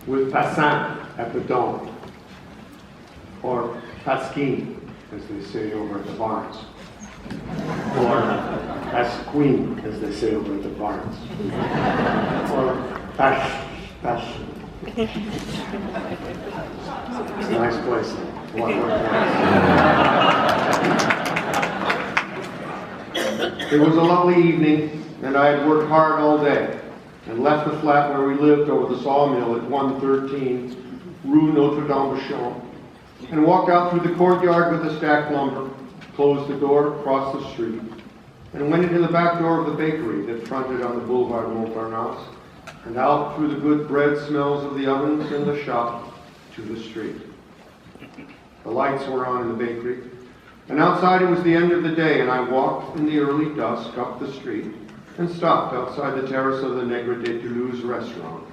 with Pascin at the Dome, or Pascin, as they say over at the Barnes, or Pasquin, as they say over at the Barnes, or Pascin. It's a nice place. What It was a lovely evening, and I had worked hard all day, and left the flat where we lived over the sawmill at 113 Rue Notre-Dame-Champ, and walked out through the courtyard with the stacked lumber, closed the door, crossed the street, and went into the back door of the bakery that fronted on the Boulevard Montparnasse, and out through the good bread smells of the ovens in the shop to the street. The lights were on in the bakery, and outside it was the end of the day, and I walked in the early dusk up the street and stopped outside the terrace of the Negre de Toulouse restaurant,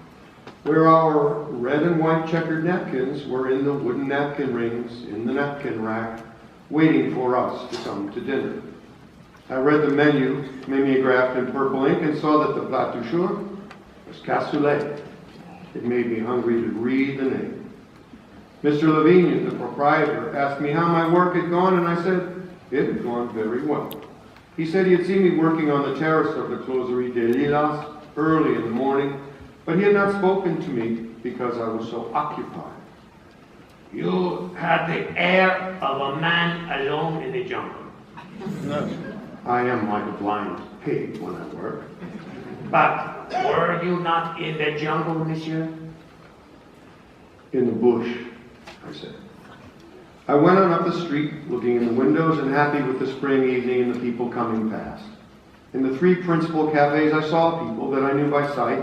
where our red and white checkered napkins were in the wooden napkin rings in the napkin rack, waiting for us to come to dinner. I read the menu, mimeographed in purple ink, and saw that the plat du jour was cassoulet. It made me hungry to read the name. Mr. Lavigne, the proprietor, asked me how my work had gone, and I said it had gone very well. He said he had seen me working on the terrace of the Closerie des Lilas early in the morning, but he had not spoken to me because I was so occupied. You had the air of a man alone in the jungle. No. I am like a blind pig when I work. But were you not in the jungle, monsieur? In the bush, I said. I went on up the street, looking in the windows and happy with the spring evening and the people coming past. In the three principal cafes, I saw people that I knew by sight,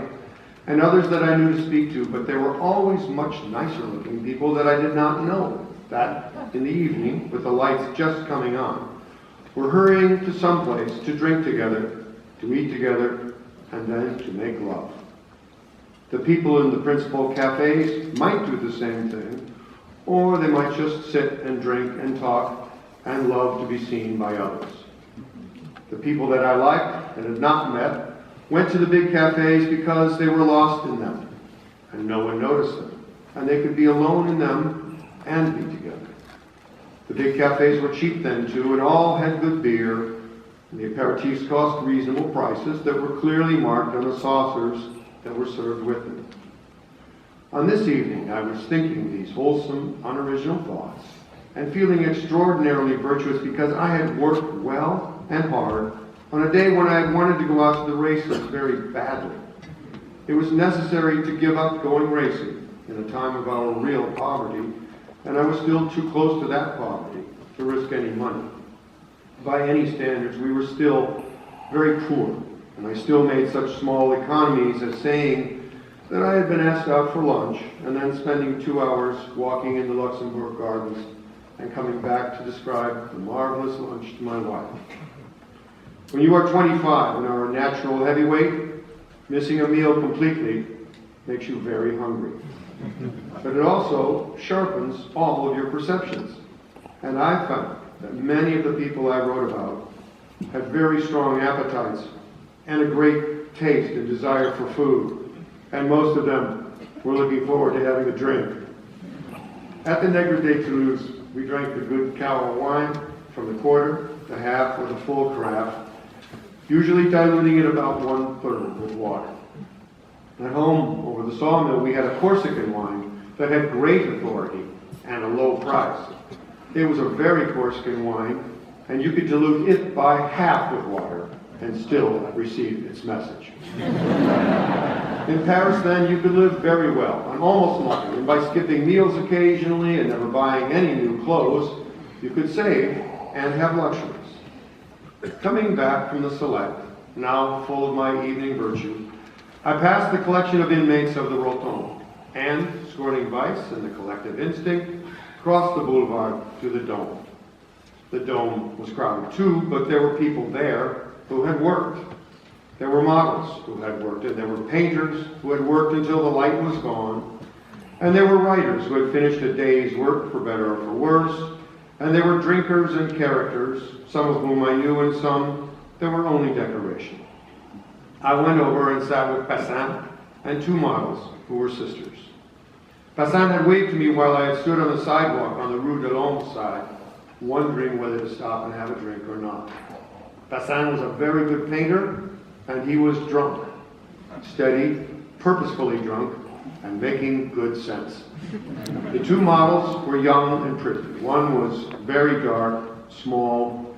and others that I knew to speak to, but there were always much nicer looking people that I did not know, that in the evening, with the lights just coming on, were hurrying to some place to drink together, to eat together, and then to make love. The people in the principal cafes might do the same thing, or they might just sit and drink and talk and love to be seen by others. The people that I liked and had not met went to the big cafes because they were lost in them, and no one noticed them, and they could be alone in them and be together. The big cafes were cheap then too, and all had good beer, and the aperitifs cost reasonable prices that were clearly marked on the saucers that were served with them. On this evening, I was thinking these wholesome, unoriginal thoughts, and feeling extraordinarily virtuous because I had worked well and hard on a day when I had wanted to go out to the races very badly. It was necessary to give up going racing in a time of our real poverty, and I was still too close to that poverty to risk any money. By any standards, we were still very poor, and I still made such small economies as saying that I had been asked out for lunch and then spending 2 hours walking in the Luxembourg Gardens and coming back to describe the marvelous lunch to my wife. When you are 25 and are a natural heavyweight, missing a meal completely makes you very hungry. But it also sharpens all of your perceptions. And I found that many of the people I wrote about had very strong appetites and a great taste and desire for food. And most of them were looking forward to having a drink. At the Negre de Toulouse, we drank the good Cahors wine from the quarter, the half, or the full carafe, usually diluting it about 1/3 with water. At home, over the sawmill, we had a Corsican wine that had great authority and a low price. It was a very Corsican wine, and you could dilute it by half with water and still receive its message. In Paris, then, you could live very well on almost nothing, and by skipping meals occasionally and never buying any new clothes, you could save and have luxuries. Coming back from the Select, now full of my evening virtue, I passed the collection of inmates of the Rotonde, and, scorning vice and the collective instinct, crossed the boulevard to the Dome. The Dome was crowded too, but there were people there who had worked. There were models who had worked, and there were painters who had worked until the light was gone, and there were writers who had finished a day's work, for better or for worse, and there were drinkers and characters, some of whom I knew and some that were only decoration. I went over and sat with Pascin and 2 models who were sisters. Pascin had waved to me while I had stood on the sidewalk on the Rue de l'Ombre side, wondering whether to stop and have a drink or not. Pascin was a very good painter, and he was drunk. Steady, purposefully drunk, and making good sense. The two models were young and pretty. One was very dark, small,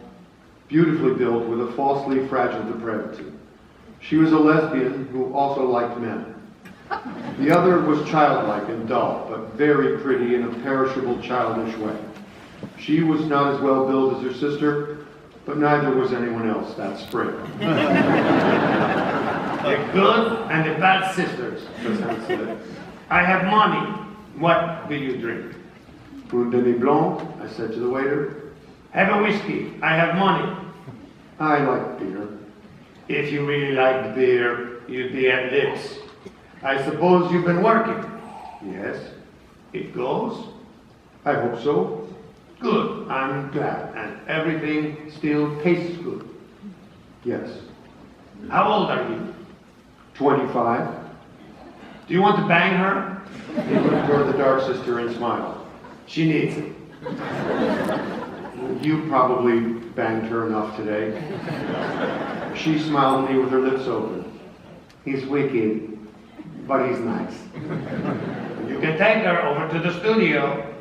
beautifully built with a falsely fragile depravity. She was a lesbian who also liked men. The other was childlike and dull, but very pretty in a perishable, childish way. She was not as well built as her sister, but neither was anyone else that spring. The good and the bad sisters, Pascin said. I have money. What do you drink? Un demi-blanc, I said to the waiter. Have a whiskey. I have money. I like beer. If you really liked beer, you'd be at Lips. I suppose you've been working. Yes, It goes? I hope so. Good. I'm glad. And everything still tastes good. Yes. How old are you? 25. Do you want to bang her? He looked toward the dark sister and smiled. She needs it. You probably banged her enough today. She smiled at me with her lips open. He's wicked, but he's nice. You can take her over to the studio.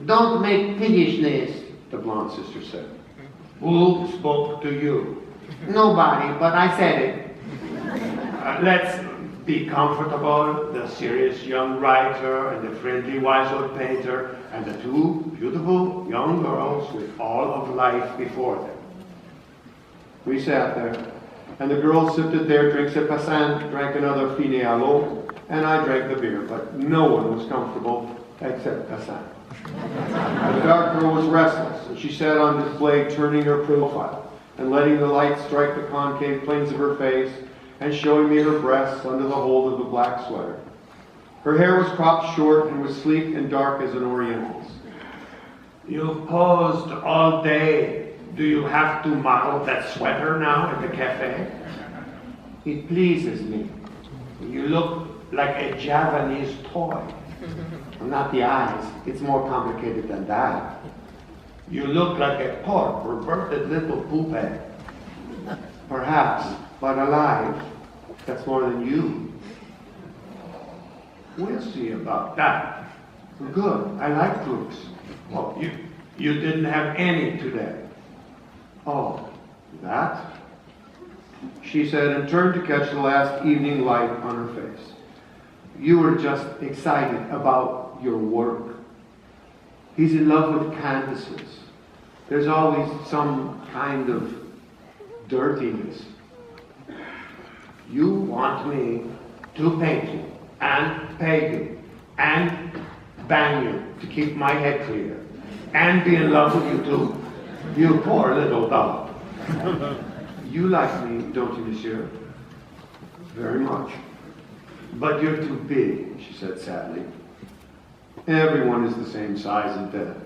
Don't make piggishness, the blonde sister said. Who spoke to you? Nobody, but I said it. Let's be comfortable. The serious young writer and the friendly wise old painter and the two beautiful young girls with all of life before them. We sat there, and the girls sipped at their drinks at Pascin, drank another fine à l'eau, and I drank the beer, but no one was comfortable except Pascin. The dark girl was restless, and she sat on display turning her profile and letting the light strike the concave planes of her face and showing me her breasts under the hold of the black sweater. Her hair was cropped short and was sleek and dark as an Oriental's. You've posed all day. Do you have to model that sweater now at the cafe? It pleases me. You look like a Japanese toy. Not the eyes. It's more complicated than that. You look like a poor, perverted little poupée. Perhaps, but alive. That's more than you. We'll see about that. Good. I like proofs. Well, you didn't have any today. Oh, that? She said and turned to catch the last evening light on her face. You were just excited about your work. He's in love with canvases. There's always some kind of dirtiness. You want me to paint you and pay you and bang you to keep my head clear and be in love with you too. You poor little dog. You like me, don't you, monsieur? Very much. But you're too big. She said sadly. Everyone is the same size in bed.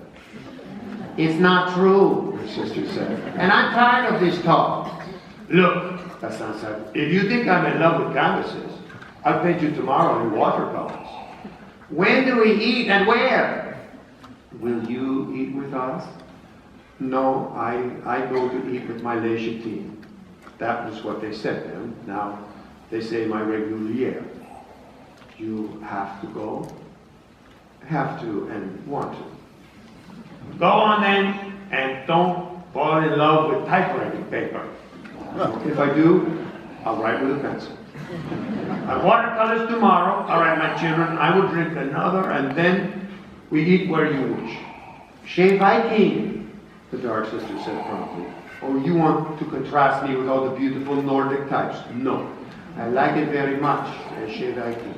It's not true, her sister said. And I'm tired of this talk. Look, Pascin said. if you think I'm in love with canvases, I'll paint you tomorrow in watercolors. When do we eat and where? Will you eat with us? No, I go to eat with my légitime. That was what they said then. Now they say my régulière. You have to go? Have to and want to. Go on then, and don't fall in love with typewriting paper. If I do, I'll write with a pencil. Watercolors tomorrow. All right, my children, I will drink another, and then we eat where you wish. Chez Viking, the dark sister said promptly. Oh, you want to contrast me with all the beautiful Nordic types? No. I like it very much, Chez Viking.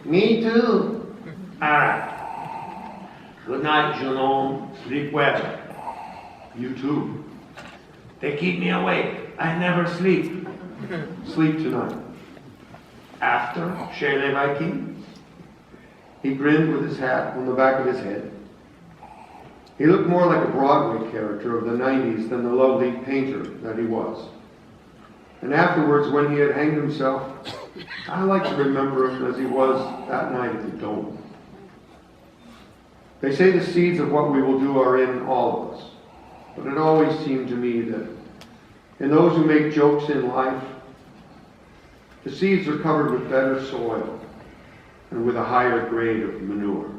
Me too. All right. Good night, jeune homme. Sleep well. You too. They keep me awake. I never sleep. Sleep tonight. After Chez les Vikings? He grinned with his hat on the back of his head. He looked more like a Broadway character of the 90s than the lovely painter that he was. And afterwards, when he had hanged himself, I like to remember him as he was that night at the Dome. They say the seeds of what we will do are in all of us. But it always seemed to me that in those who make jokes in life, the seeds are covered with better soil and with a higher grade of manure.